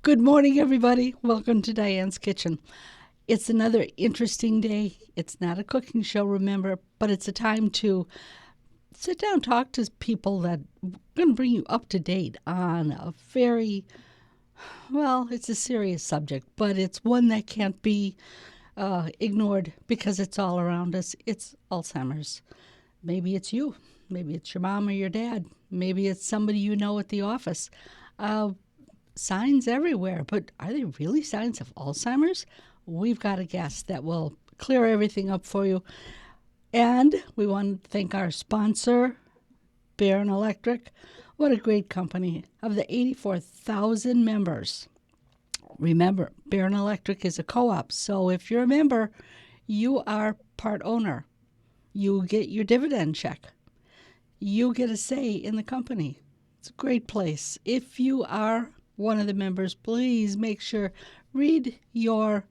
Good morning, everybody. Welcome to Diane's Kitchen. It's another interesting day. It's not a cooking show, remember, but it's a time to sit down, talk to people that are going to bring you up to date on a very, well, it's a serious subject, but it's one that can't be ignored because it's all around us. It's Alzheimer's. Maybe it's you. Maybe it's your mom or your dad. Maybe it's somebody you know at the office. Uh, Signs everywhere, but are they really signs of Alzheimer's? We've got a guest that will clear everything up for you. And we want to thank our sponsor, Baron Electric. What a great company. Of the 84,000 members, remember, Baron Electric is a co-op, so if you're a member, you are part owner. You get your dividend check. You get a say in the company. It's a great place. If you are one of the members, please make sure read your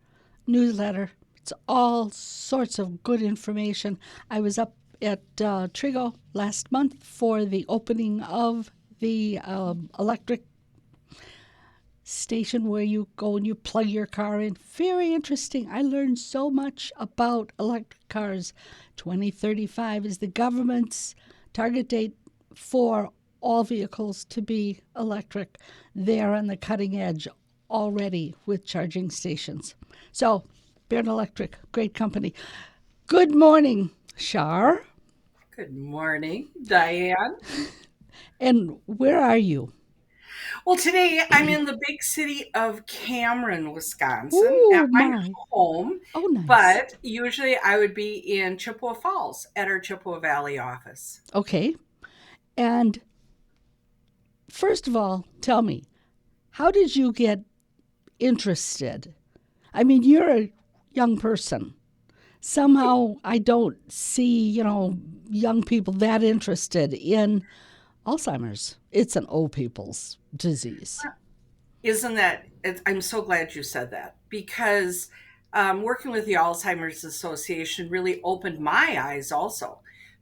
newsletter. It's all sorts of good information. I was up at Trigo last month for the opening of the electric station where you go and you plug your car in. Very interesting. I learned so much about electric cars. 2035 is the government's target date for all vehicles to be electric. They're on the cutting edge already with charging stations. So, Baron Electric, great company. Good morning, Shar. Good morning, Diane. And where are you? Well, today I'm in the big city of Cameron, Wisconsin, at Ooh, my my. home, Oh, nice. but usually I would be in Chippewa Falls at our Chippewa Valley office. Okay. And first of all, tell me, how did you get interested? I mean, you're a young person. Somehow I don't see, young people that interested in Alzheimer's. It's an old people's disease. Isn't that? I'm so glad you said that because working with the Alzheimer's Association really opened my eyes also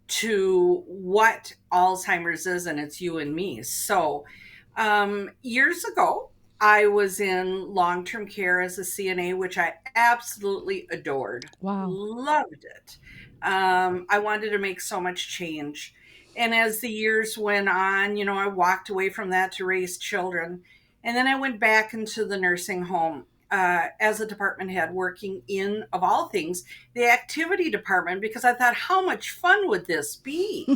to what Alzheimer's is, and it's you and me. So, years ago, I was in long term care as a CNA, which I absolutely adored, Wow. loved it. I wanted to make so much change. And as the years went on, I walked away from that to raise children. And then I went back into the nursing home as a department head, working in, of all things, the activity department, because I thought, how much fun would this be?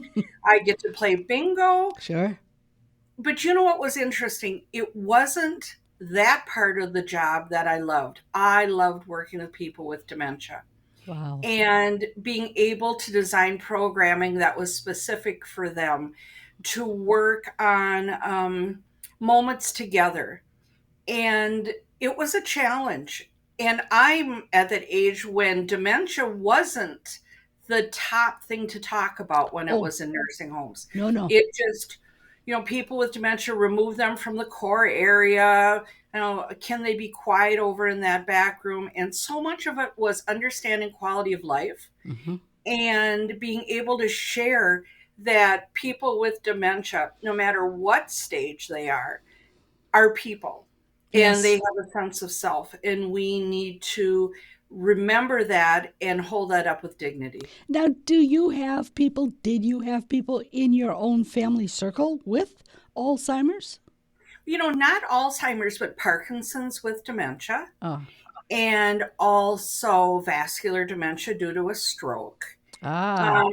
I get to play bingo. Sure. But you know what was interesting? It wasn't that part of the job that I loved. I loved working with people with dementia Wow. and being able to design programming that was specific for them, to work on moments together. And it was a challenge. And I'm at that age when dementia wasn't the top thing to talk about when it Oh, was in nursing homes. no, no. It just, people with dementia, remove them from the core area. Can they be quiet over in that back room? And so much of it was understanding quality of life Hmm. and being able to share that people with dementia, no matter what stage they are people, and they Yes. have a sense of self, and we need to remember that and hold that up with dignity. Now, did you have people in your own family circle with Alzheimer's? Not Alzheimer's, but Parkinson's with dementia, Oh. and also vascular dementia due to a stroke. Ah, Um,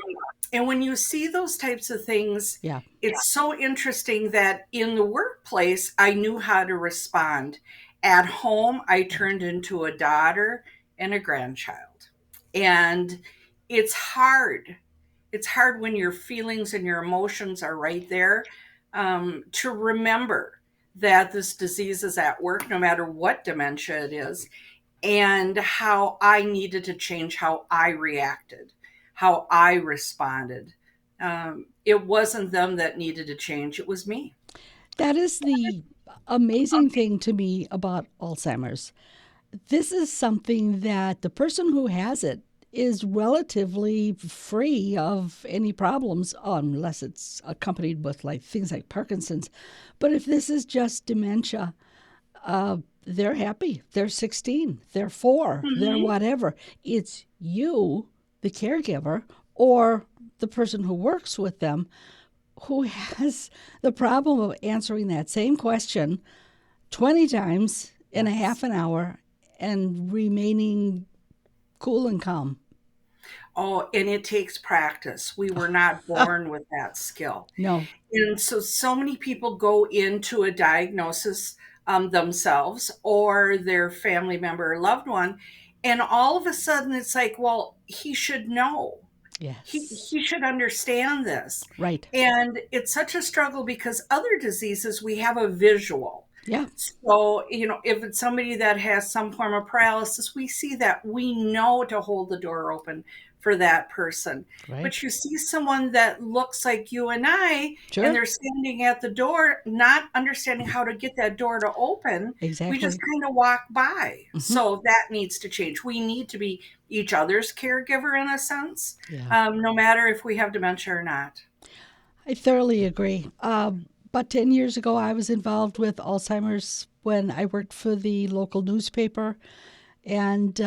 and when you see those types of things, yeah. it's so interesting that in the workplace, I knew how to respond. At home, I turned into a daughter and a grandchild. And it's hard. It's hard when your feelings and your emotions are right there, to remember that this disease is at work, no matter what dementia it is, and how I needed to change how I reacted, how I responded. It wasn't them that needed to change, it was me. That is the amazing thing to me about Alzheimer's. This is something that the person who has it is relatively free of any problems unless it's accompanied with like things like Parkinson's. But if this is just dementia, they're happy. They're 16. They're 4. They're Mhm. whatever. It's you, the caregiver, or the person who works with them who has the problem of answering that same question 20 times in a half Yes. an hour and remaining cool and calm. Oh, and it takes practice. We were not born with that skill. No. And so many people go into a diagnosis themselves or their family member or loved one, and all of a sudden it's like, well, he should know. Yes. He should understand this. Right. And it's such a struggle because other diseases, we have a visual. Yeah. So, if it's somebody that has some form of paralysis, we see that. We know to hold the door open for that person. Right. But you see someone that looks like you and I, and Sure. they're standing at the door, not understanding how to get that door to open. We just Exactly. kind of walk by. Hmm. So that needs to change. We need to be each other's caregiver in a sense, Yeah. no matter if we have dementia or not. I thoroughly agree. But 10 years ago, I was involved with Alzheimer's when I worked for the local newspaper and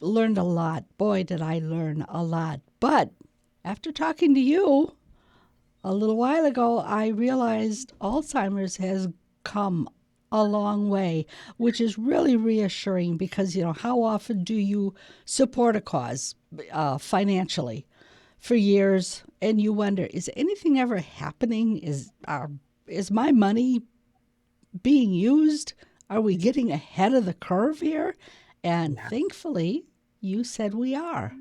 learned a lot. Boy, did I learn a lot. But after talking to you a little while ago, I realized Alzheimer's has come a long way, which is really reassuring because, how often do you support a cause financially for years and you wonder, is anything ever happening? Is my money being used? Are we getting ahead of the curve here? And Yeah. thankfully, you said we are.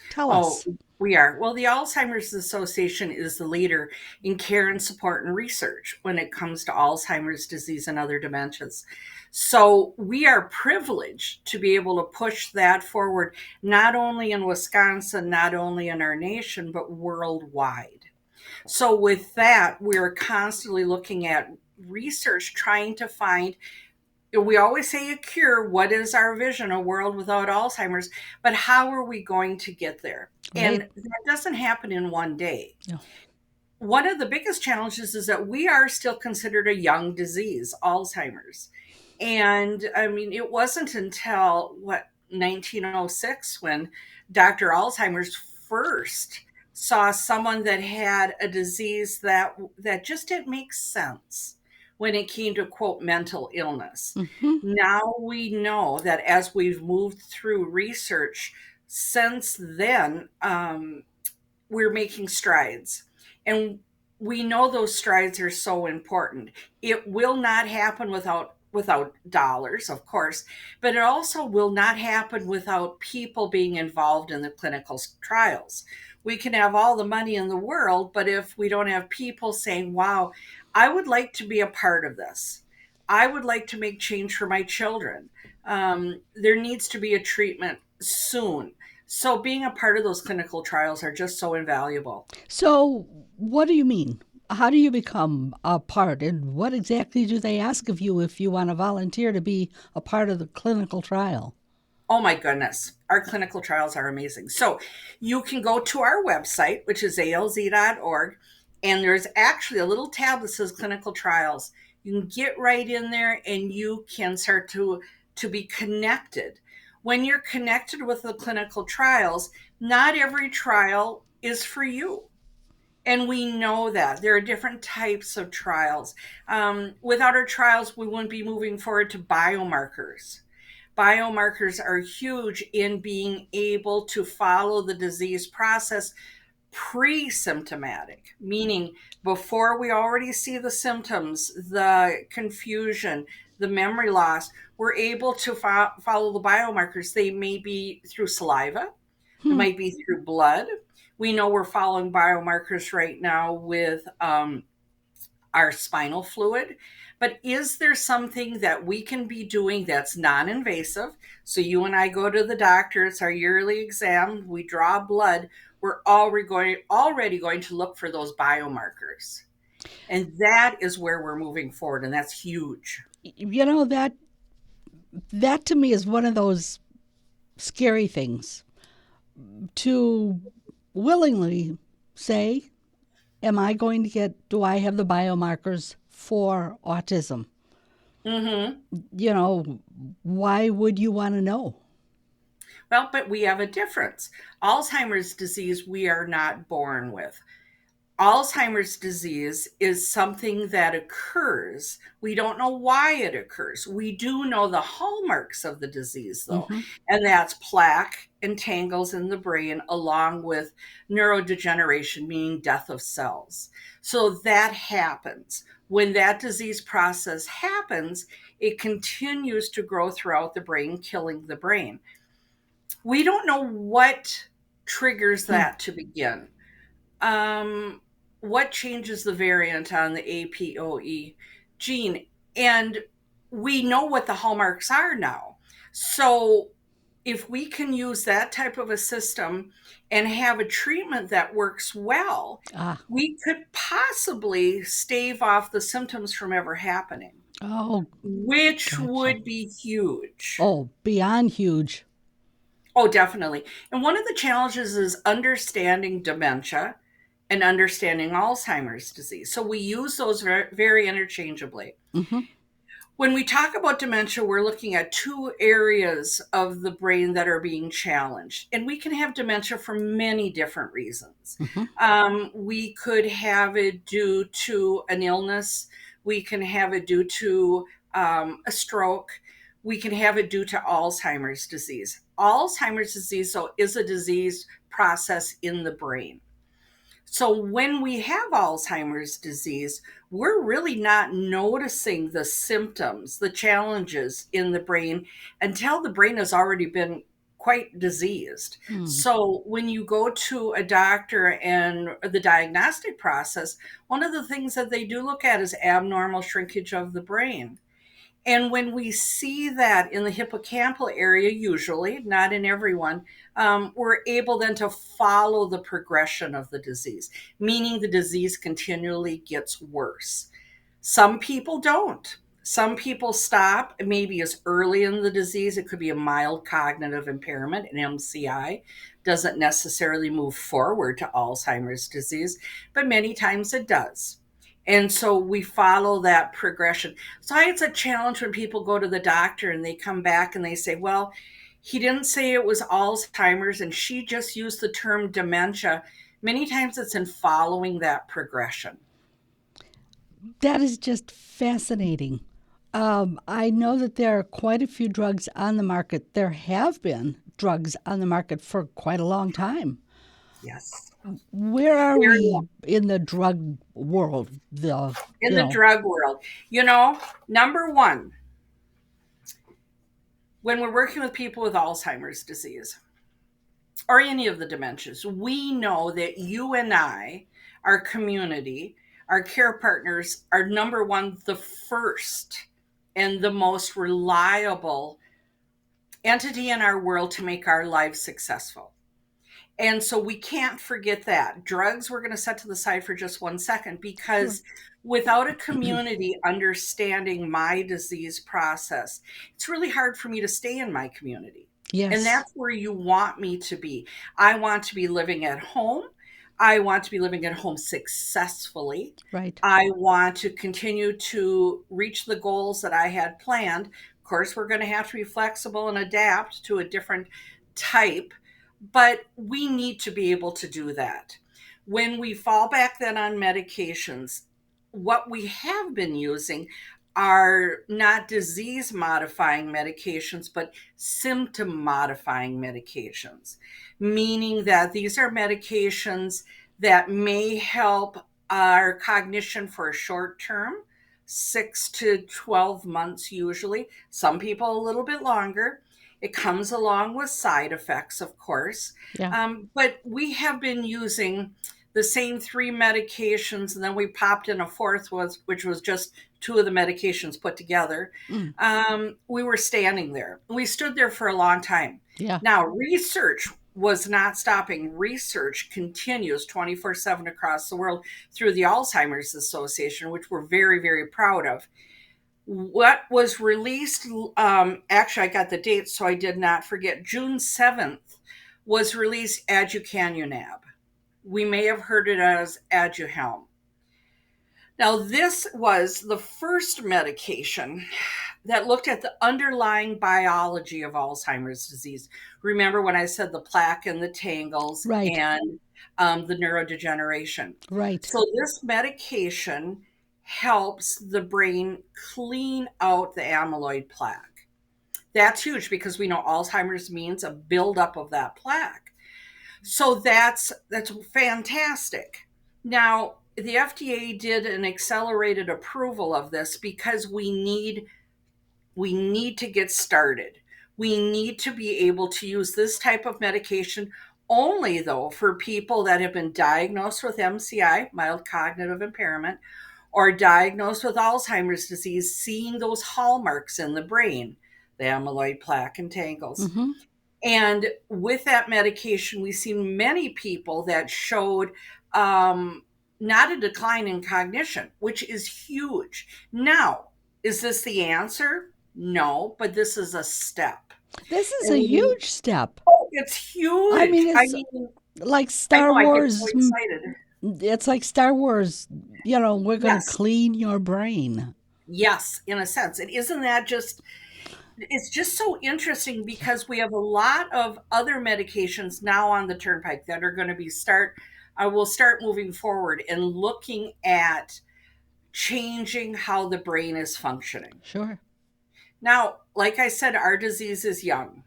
Tell Oh, us. we are. Well, the Alzheimer's Association is the leader in care and support and research when it comes to Alzheimer's disease and other dementias. So we are privileged to be able to push that forward, not only in Wisconsin, not only in our nation, but worldwide. So with that, we're constantly looking at research, trying to find, we always say a cure. What is our vision? A world without Alzheimer's. But how are we going to get there? Right? And that doesn't happen in one day. No. One of the biggest challenges is that we are still considered a young disease, Alzheimer's. And I mean, it wasn't until 1906 when Dr. Alzheimer's first saw someone that had a disease that just didn't make sense when it came to quote mental illness. Hmm. Now we know that as we've moved through research since then, we're making strides. And we know those strides are so important. It will not happen without dollars, of course, but it also will not happen without people being involved in the clinical trials. We can have all the money in the world, but if we don't have people saying, wow, I would like to be a part of this, I would like to make change for my children, there needs to be a treatment soon. So being a part of those clinical trials are just so invaluable. So, what do you mean? How do you become a part? And what exactly do they ask of you if you want to volunteer to be a part of the clinical trial? Oh my goodness, our clinical trials are amazing. So you can go to our website, which is alz.org, and there's actually a little tab that says clinical trials. You can get right in there and you can start to be connected. When you're connected with the clinical trials, not every trial is for you. And we know that there are different types of trials. Without our trials, we wouldn't be moving forward to biomarkers. Biomarkers are huge in being able to follow the disease process pre-symptomatic, meaning before we already see the symptoms, the confusion, the memory loss. We're able to follow the biomarkers. They may be through saliva, it Hmm. might be through blood. We know we're following biomarkers right now with our spinal fluid. But is there something that we can be doing that's non invasive? So you and I go to the doctor, it's our yearly exam, we draw blood, we're already going to look for those biomarkers. And that is where we're moving forward, and that's huge. That to me is one of those scary things to willingly say, am I going to get, do I have the biomarkers for autism? Mm-hmm. You know, why would you want to know? Well, but we have a difference. Alzheimer's disease, we are not born with. Alzheimer's disease is something that occurs. We don't know why it occurs. We do know the hallmarks of the disease, though, Hmm. and that's plaque and tangles in the brain, along with neurodegeneration, meaning death of cells. So that happens. When that disease process happens, it continues to grow throughout the brain, killing the brain. We don't know what triggers Hmm. that to begin. um, what changes the variant on the APOE gene? And we know what the hallmarks are now. So if we can use that type of a system and have a treatment that works well, Ah, we could possibly stave off the symptoms from ever happening, oh, which gotcha. would be huge. Oh, beyond huge. Oh, definitely. And one of the challenges is understanding dementia and understanding Alzheimer's disease. So we use those very interchangeably. Hmm. When we talk about dementia, we're looking at two areas of the brain that are being challenged. And we can have dementia for many different reasons. Hmm. We could have it due to an illness, we can have it due to a stroke, we can have it due to Alzheimer's disease. Alzheimer's disease, so, is a disease process in the brain. So when we have Alzheimer's disease, we're really not noticing the symptoms, the challenges in the brain until the brain has already been quite diseased. Hmm. So when you go to a doctor and the diagnostic process, one of the things that they do look at is abnormal shrinkage of the brain. And when we see that in the hippocampal area, usually, not in everyone, we're able then to follow the progression of the disease, meaning the disease continually gets worse. Some people don't. Some people stop maybe as early in the disease. It could be a mild cognitive impairment, an MCI. Doesn't necessarily move forward to Alzheimer's disease, but many times it does. And so we follow that progression. So it's a challenge when people go to the doctor and they come back and they say, well, he didn't say it was Alzheimer's and she just used the term dementia. Many times it's in following that progression. That is just fascinating. I know that there are quite a few drugs on the market. There have been drugs on the market for quite a long time. Yes. Where are Very we in the drug world? The in you the know, drug world. Number one, when we're working with people with Alzheimer's disease or any of the dementias, we know that you and I, our community, our care partners, are number one, the first and the most reliable entity in our world to make our lives successful. And so we can't forget that. Drugs, we're going to set to the side for just 1 second, sure. because without a community understanding my disease process, it's really hard for me to stay in my community. And Yes, that's where you want me to be. I want to be living at home. I want to be living at home successfully. right. I want to continue to reach the goals that I had planned. Of course, we're going to have to be flexible and adapt to a different type, but we need to be able to do that. When we fall back then on medications, what we have been using are not disease modifying medications, but symptom modifying medications, meaning that these are medications that may help our cognition for a short term, 6 to 12 months usually, some people a little bit longer. It comes along with side effects, of course. Yeah. But we have been using the same three medications, and then we popped in a fourth, which was just two of the medications put together. Mm. We were standing there. We stood there for a long time. Yeah. Now, research was not stopping. Research continues 24/7 across the world through the Alzheimer's Association, which we're very, very proud of. What was released, actually, I got the date, so I did not forget. June 7th was released aducanumab. We may have heard it as Aduhelm. Now, this was the first medication that looked at the underlying biology of Alzheimer's disease. Remember when I said the plaque and the tangles Right, and the neurodegeneration? right. So, this medication helps the brain clean out the amyloid plaque. That's huge because we know Alzheimer's means a buildup of that plaque. So that's fantastic. Now, the FDA did an accelerated approval of this because we need to get started. We need to be able to use this type of medication only though for people that have been diagnosed with MCI, mild cognitive impairment, or diagnosed with Alzheimer's disease, seeing those hallmarks in the brain, the amyloid plaque and tangles. Mm-hmm. And with that medication, we see many people that showed not a decline in cognition, which is huge. Now, is this the answer? No, but this is a step. This is And a we, huge step. oh, it's I mean, huge. I it's mean, like I Star know I get so Wars. excited. It's like Star Wars. We're going to Yes, clean your brain. yes, in a sense. And isn't that just it's just so interesting because we have a lot of other medications now on the turnpike that are going to be start I will start moving forward and looking at changing how the brain is functioning. Sure. Now, like I said, our disease is young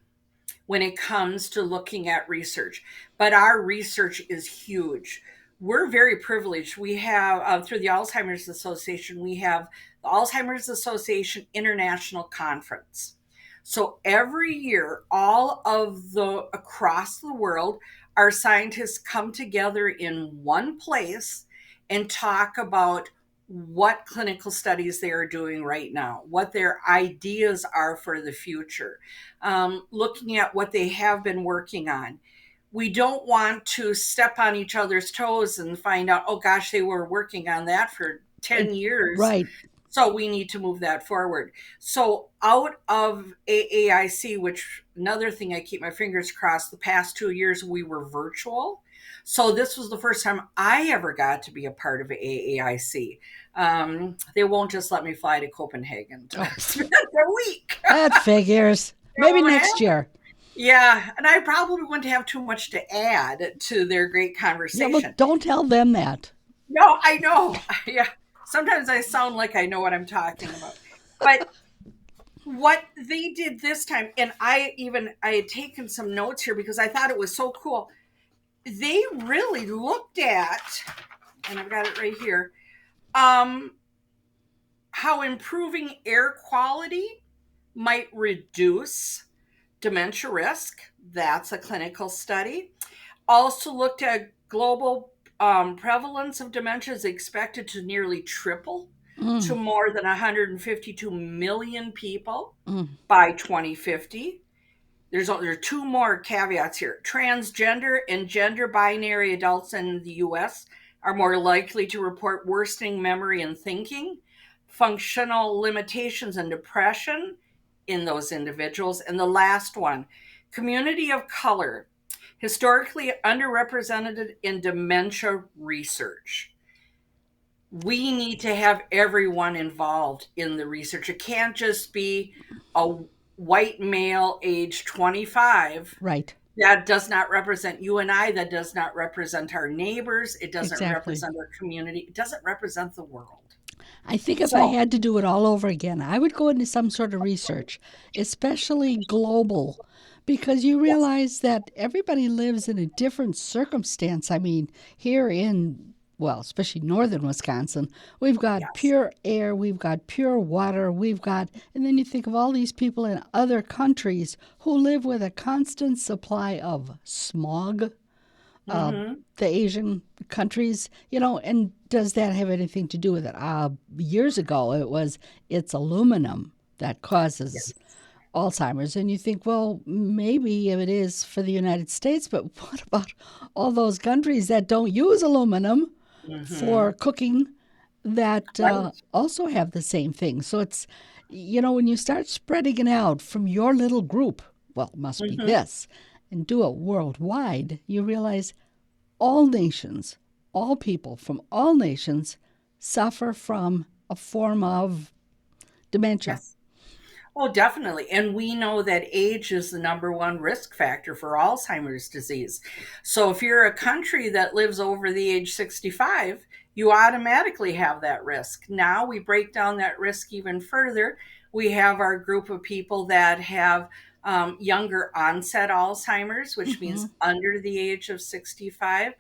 when it comes to looking at research, but our research is huge. We're very privileged. We have, through the Alzheimer's Association, we have the Alzheimer's Association International Conference. So every year, all of the across the world, our scientists come together in one place and talk about what clinical studies they are doing right now, what their ideas are for the future, looking at what they have been working on. We don't want to step on each other's toes and find out, oh gosh, they were working on that for 10 years. Right. So we need to move that forward. So out of AAIC, which another thing I keep my fingers crossed, the past 2 years we were virtual. So this was the first time I ever got to be a part of AAIC. They won't just let me fly to Copenhagen to Oh, spend a week. that figures. You Maybe know, next year. yeah, and I probably wouldn't have too much to add to their great Yeah, well, conversation. don't tell them that. No, I know. Yeah, sometimes I sound like I know what I'm talking about. But what they did this time, and I had taken some notes here because I thought it was so cool. They really looked at, and I've got it right here, um, how improving air quality might reduce dementia risk. That's a clinical study. Also looked at global prevalence of dementia is expected to nearly triple to Mm, more than 152 million people mm. by 2050. There are two more caveats here. Transgender and gender binary adults in the US are more likely to report worsening memory and thinking, functional limitations and depression in those individuals. And the last one, community of color, historically underrepresented in dementia research. We need to have everyone involved in the research. It can't just be a white male age 25 Right. that does not represent you and I, that does not represent our neighbors, it doesn't Exactly. represent our community, it doesn't represent the world. I think if I So, had to do it all over again, I would go into some sort of research, especially global, because you yes, realize that everybody lives in a different circumstance. I mean, here in, well, especially northern Wisconsin, we've got yes. pure air, we've got pure water, and then you think of all these people in other countries who live with a constant supply of smog, uh, Mm-hmm. the Asian countries, and does that have anything to do with it? Years ago, it's aluminum that causes Yes. Alzheimer's, and you think, well, maybe it is for the United States, but what about all those countries that don't use aluminum Mm-hmm. for cooking that Right. also have the same thing? So it's, when you start spreading it out from your little group, well, it must be Mm-hmm. this, and do it worldwide, you realize all nations, all people from all nations suffer from a form of dementia. Yes. Oh, definitely. And we know that age is the number one risk factor for Alzheimer's disease. So if you're a country that lives over the age 65, you automatically have that risk. Now we break down that risk even further. We have our group of people that have younger onset Alzheimer's, which Hmm. means under the age of 65.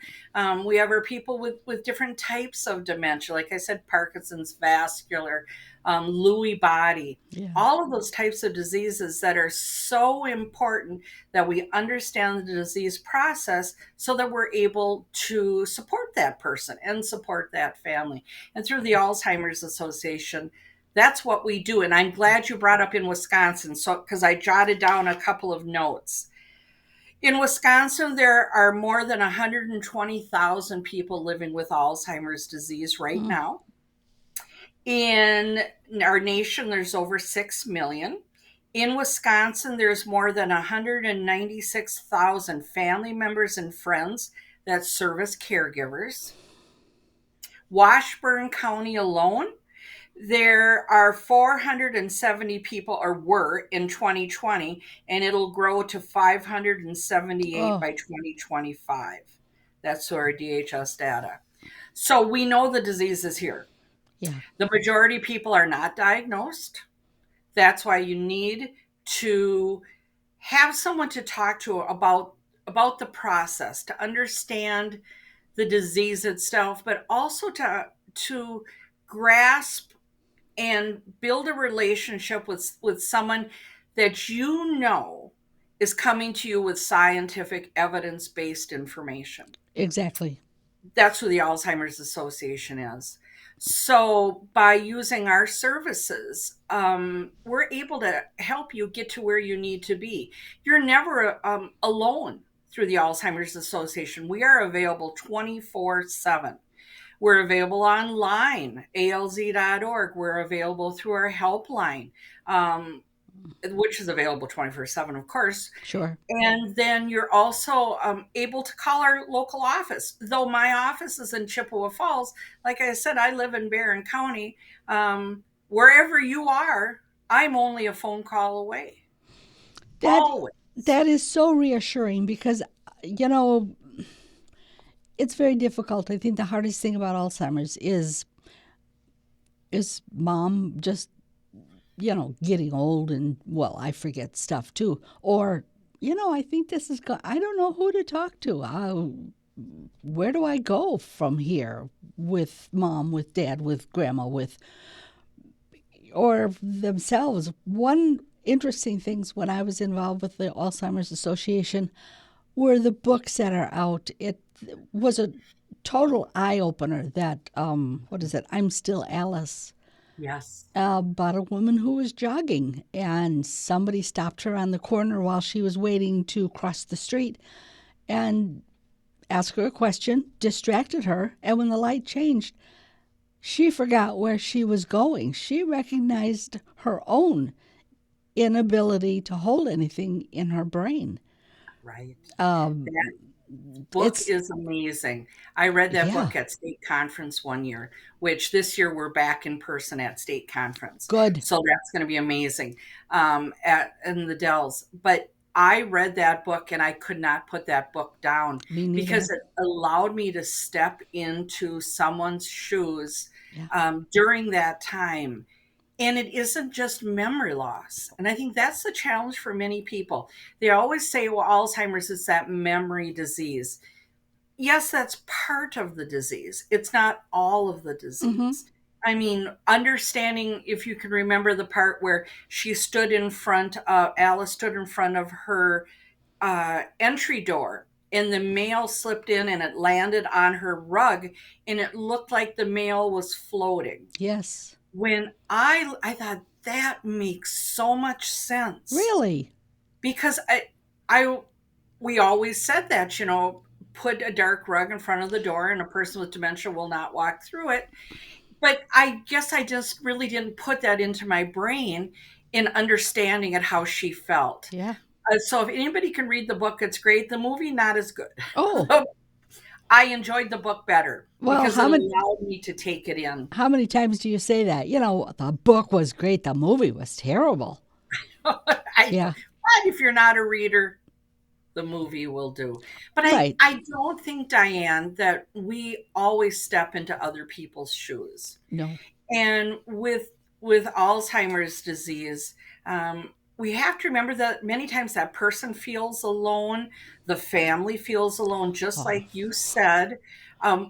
We have our people with different types of dementia, like I said, Parkinson's, vascular, Lewy body, Yeah, all of those types of diseases that are so important that we understand the disease process so that we're able to support that person and support that family. And through the Alzheimer's Association, that's what we do. And I'm glad you brought up in Wisconsin, so because I jotted down a couple of notes. In Wisconsin, there are more than 120,000 people living with Alzheimer's disease right mm, now. In our nation, there's over 6 million. In Wisconsin, there's more than 196,000 family members and friends that serve as caregivers. Washburn County alone, there are 470 people, or were in 2020, and it'll grow to 578 oh by 2025. That's our DHS data. So we know the disease is here. yeah, The majority of people are not diagnosed. That's why you need to have someone to talk to about the process, to understand the disease itself, but also to grasp and build a relationship with someone that you know is coming to you with scientific evidence-based information. exactly. That's who the Alzheimer's Association is. So, by using our services, we're able to help you get to where you need to be. You're never alone through the Alzheimer's Association. We are available 24/7. We're available online, alz.org. We're available through our helpline, which is available 24/7, of course. Sure. And then you're also able to call our local office. Though my office is in Chippewa Falls, like I said, I live in Barron County. Wherever you are, I'm only a phone call away. That Always. that is so reassuring because you know it's very difficult. I think the hardest thing about Alzheimer's is mom just getting old and well, I forget stuff too. Or I think this is I don't know who to talk to. Where do I go from here with mom, with dad, with grandma, with or themselves? One interesting things when I was involved with the Alzheimer's Association were the books that are out. It was a total eye opener that what is it? I'm Still Alice, Yes. about a woman who was jogging and somebody stopped her on the corner while she was waiting to cross the street and asked her a question, distracted her, and when the light changed, she forgot where she was going. She recognized her own inability to hold anything in her brain. Right. Um, That book it's is amazing. I read that yeah, book at state conference one year, which this year we're back in person at state conference. good. So that's going to be amazing at in the Dells. But I read that book and I could not put that book down Me neither. because it allowed me to step into someone's shoes Yeah. during that time. And it isn't just memory loss. And I think that's the challenge for many people. They always say, well, Alzheimer's is that memory disease. Yes, that's part of the disease. It's not all of the Mm-hmm. disease. I mean, understanding, if you can remember the part where Alice stood in front of her entry door and the mail slipped in and it landed on her rug and it looked like the mail was floating. Yes. When I thought that makes so much sense Really? because I we always said that, put a dark rug in front of the door and a person with dementia will not walk through it. But I guess I just really didn't put that into my brain in understanding it how she felt. Yeah. So if anybody can read the book, it's great. The movie not as good. Oh, I enjoyed the book better Well, because it allowed me to take it in. how many times do you say that? You know, the book was great, the movie was terrible. Yeah, But if you're not a reader, the movie will do. But right. I don't think, Diane, that we always step into other people's shoes. No. And with Alzheimer's disease, we have to remember that many times that person feels alone, the family feels alone, just Oh, like you said.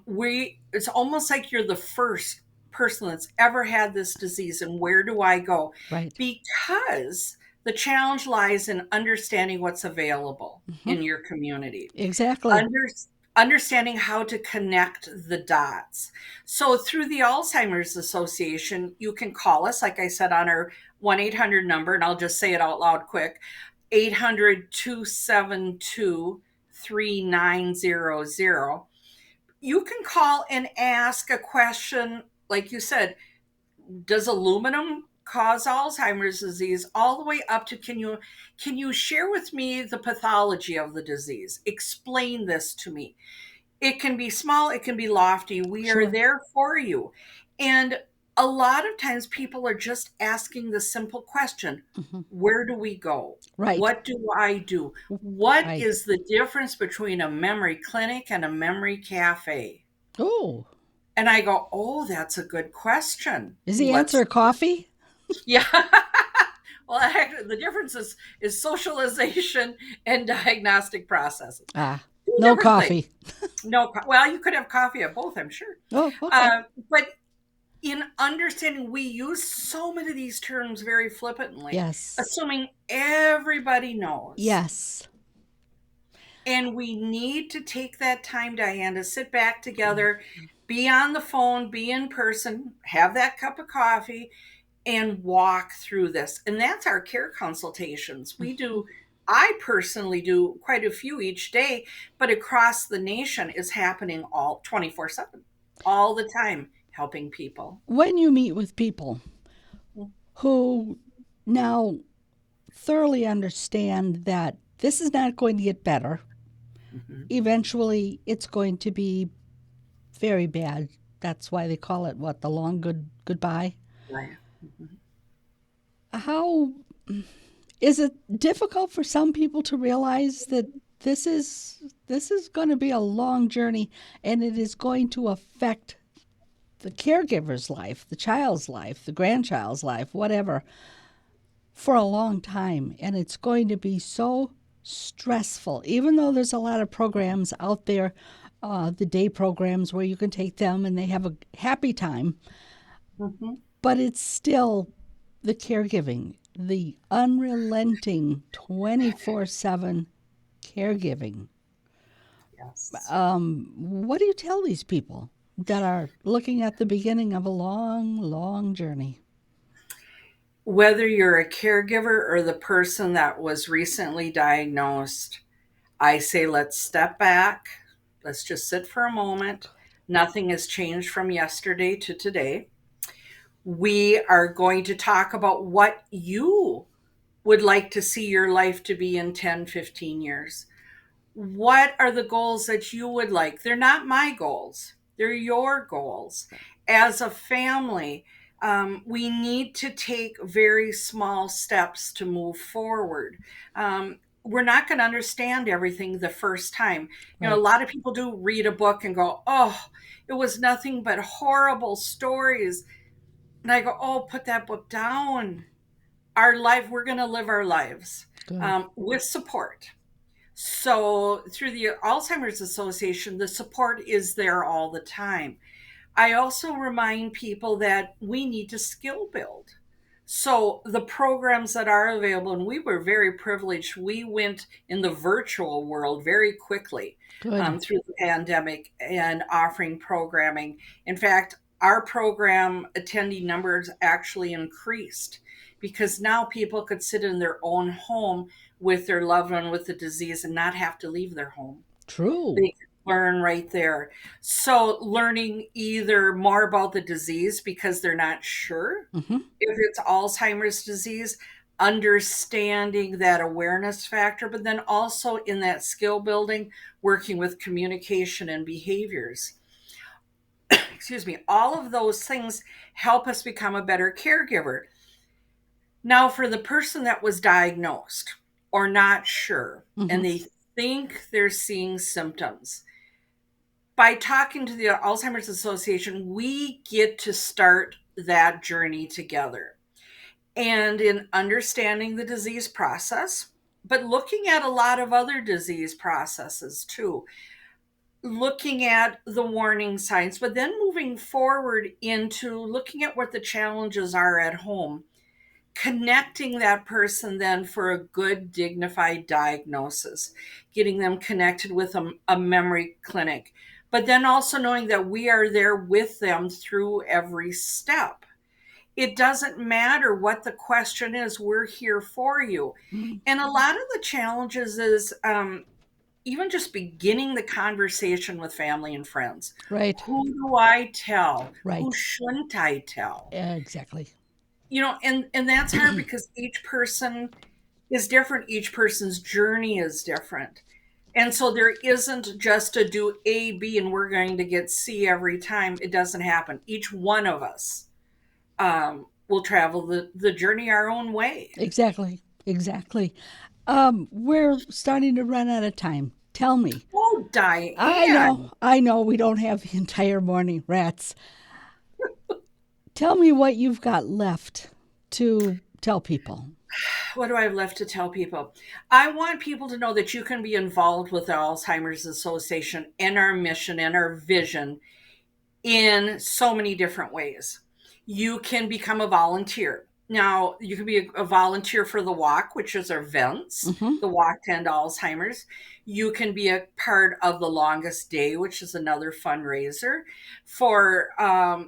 We It's almost like you're the first person that's ever had this disease, and where do I go? right. Because the challenge lies in understanding what's available Hmm. in your community. Exactly. Under, Understanding how to connect the dots. So through the Alzheimer's Association, you can call us, like I said, on our 1-800 number, and I'll just say it out loud quick, 800-272-3900. You can call and ask a question, like you said, does aluminum cause Alzheimer's disease, all the way up to can you share with me the pathology of the disease? Explain this to me. It can be small, it can be lofty. We are Sure. there for you. And a lot of times people are just asking the simple question, Hmm. where do we go? Right. What do I do? What Right. is the difference between a memory clinic and a memory cafe? Oh, And I go, oh, that's a good question. is the Let's, answer coffee? yeah. Well, actually, the difference is socialization and diagnostic processes. Ah, Two no different things. coffee. No, well, you could have coffee at both, I'm sure. Oh, okay. But in understanding, we use so many of these terms very flippantly, Yes. assuming everybody knows. Yes. And we need to take that time, Diane, to sit back together, be on the phone, be in person, have that cup of coffee, and walk through this. And that's our care consultations. I personally do quite a few each day, but across the nation is happening all 24/7, all the time, helping people. When you meet with people who now thoroughly understand that this is not going to get better, Mhm. eventually it's going to be very bad. That's why they call it what, the long goodbye. Right. Mhm. How is it difficult for some people to realize that this is going to be a long journey and it is going to affect the caregiver's life, the child's life, the grandchild's life, whatever, for a long time. And it's going to be so stressful, even though there's a lot of programs out there, the day programs where you can take them and they have a happy time, Mhm. but it's still the caregiving, the unrelenting 24/7 caregiving. Yes. What do you tell these people that are looking at the beginning of a long, long journey? Whether you're a caregiver or the person that was recently diagnosed, I say let's step back. Let's just sit for a moment. Nothing has changed from yesterday to today. We are going to talk about what you would like to see your life to be in 10, 15 years. What are the goals that you would like? They're not my goals, they're your goals. As a family, we need to take very small steps to move forward. We're not going to understand everything the first time. You know, a Right. lot of people do read a book and go, oh, it was nothing but horrible stories. And I go, oh, put that book down. Our life, we're going to live our lives Good. with support. So, through the Alzheimer's Association, the support is there all the time. I also remind people that we need to skill build. So, the programs that are available, and we were very privileged, we went in the virtual world very quickly Good. through the pandemic and offering programming. In fact, our program attendee numbers actually increased because now people could sit in their own home with their loved one with the disease and not have to leave their home. True. They can learn right there. So, learning either more about the disease because they're not sure Hmm. if it's Alzheimer's disease, understanding that awareness factor, but then also in that skill building, working with communication and behaviors. Excuse me, all of those things help us become a better caregiver. Now, for the person that was diagnosed or not sure, Mm-hmm. and they think they're seeing symptoms, by talking to the Alzheimer's Association, we get to start that journey together. And in understanding the disease process, but looking at a lot of other disease processes too, looking at the warning signs, but then moving forward into looking at what the challenges are at home, connecting that person then for a good, dignified diagnosis, getting them connected with a memory clinic, but then also knowing that we are there with them through every step. It doesn't matter what the question is, we're here for you. Mm-hmm. And a lot of the challenges is even just beginning the conversation with family and friends. Right. Who do I tell? Who Right. shouldn't I tell? Exactly. And that's hard because each person is different. Each person's journey is different. And so there isn't just a do A, B, and we're going to get C every time. It doesn't happen. Each one of us will travel the journey our own way. Exactly. Exactly. We're starting to run out of time. Tell me. Oh, I Diane. know. I know we don't have the entire morning, rats. Tell me what you've got left to tell people. What do I have left to tell people? I want people to know that you can be involved with the Alzheimer's Association and our mission and our vision in so many different ways. You can become a volunteer. Now, you can be a volunteer for the walk, which is our events, Mm-hmm. the walk to end Alzheimer's. You can be a part of the longest day, which is another fundraiser for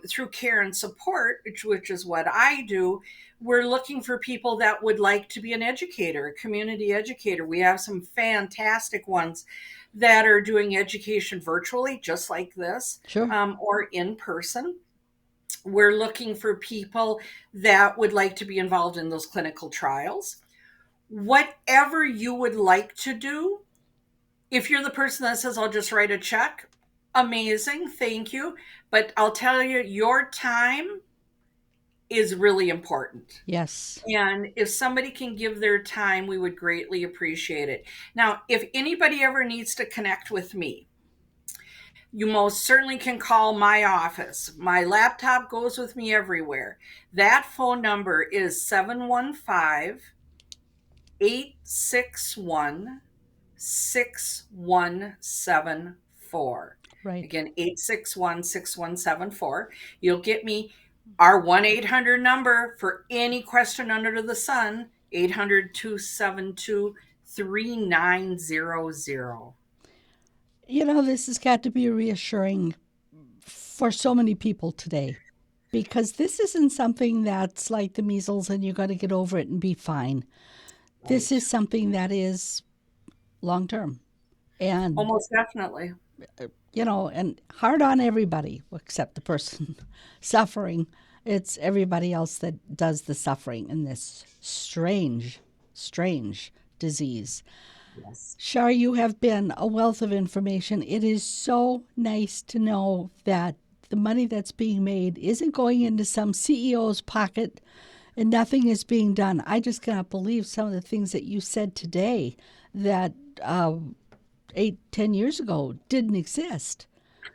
through care and support, which is what I do. We're looking for people that would like to be an educator, a community educator. We have some fantastic ones that are doing education virtually, just like this, Sure. or in person. We're looking for people that would like to be involved in those clinical trials. Whatever you would like to do, if you're the person that says, I'll just write a check, amazing, thank you. But I'll tell you, your time is really important. Yes. And if somebody can give their time, we would greatly appreciate it. Now, if anybody ever needs to connect with me, you most certainly can call my office. My laptop goes with me everywhere. That phone number is 715-861-6174. Right. Again, 861-6174. You'll get me our 1-800 number for any question under the sun, 800-272-3900. This has got to be reassuring for so many people today because this isn't something that's like the measles and you got to get over it and be fine. Right. This is something that is long term and, Almost definitely. and hard on everybody except the person suffering. It's everybody else that does the suffering in this strange, strange disease. Yes. Shar, you have been a wealth of information. It is so nice to know that the money that's being made isn't going into some CEO's pocket and nothing is being done. I just cannot believe some of the things that you said today that 8, 10 years ago didn't exist.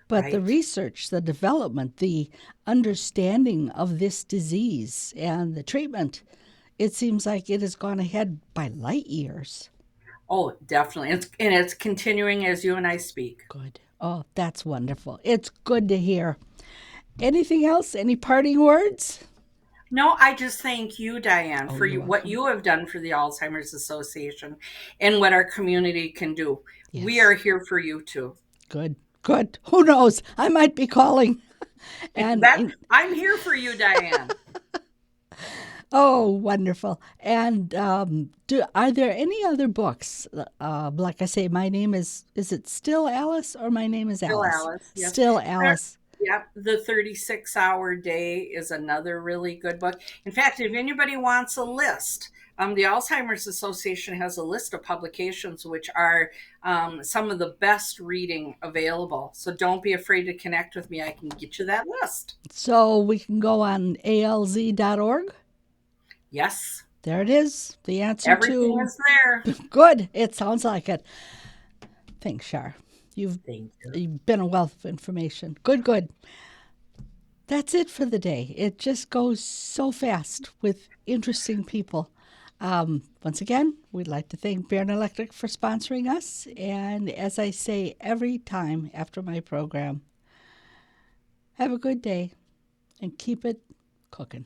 But the Right. research, the development, the understanding of this disease and the treatment, it seems like it has gone ahead by light years. Oh, definitely. It's continuing as you and I speak. Good. Oh, that's wonderful. It's good to hear. Anything else? Any parting words? No, I just thank you, Diane, Oh, for you're what welcome. you have done for the Alzheimer's Association and what our community can do. We Yes. are here for you too. Good. Good. Who knows? I might be calling. And, That and I'm here for you, Diane. oh, wonderful. And are there any other books? Like I say, my name is it Still Alice or my name is Still Alice? Alice, yes. Still Alice. Yep, The 36-Hour Day is another really good book. In fact, if anybody wants a list The Alzheimer's Association has a list of publications which are some of the best reading available. So don't be afraid to connect with me. I can get you that list. So we can go on alz.org. Yes, There it is. The answer everything to is there. good. It sounds like it. Thanks, Shar. Thank you. You've been a wealth of information. Good, good. That's it for the day. It just goes so fast with interesting people. Once again, we'd like to thank Bairn Electric for sponsoring us. And as I say every time after my program, have a good day and keep it cooking.